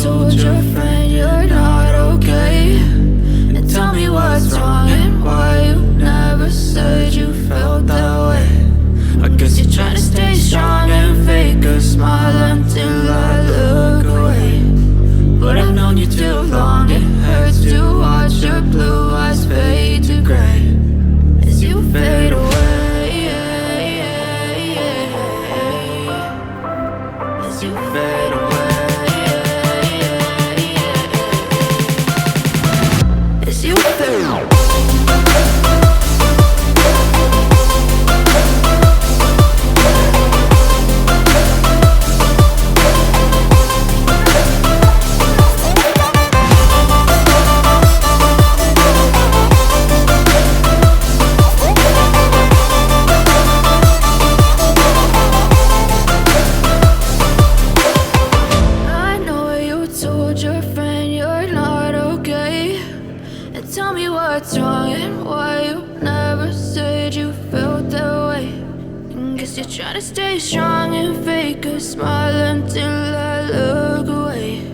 told your friend you're not okay, and tell me what's wrong and why you never said you felt that way. I guess you're trying to stay strong and fake a smile until I look away. But I've known you too long, it hurts to watch your blue eyes fade to gray as you fade away, as you fade away, as you fade away. Tell me what's wrong and why you never said you felt that way. I guess you're trying to stay strong and fake a smile until I look away.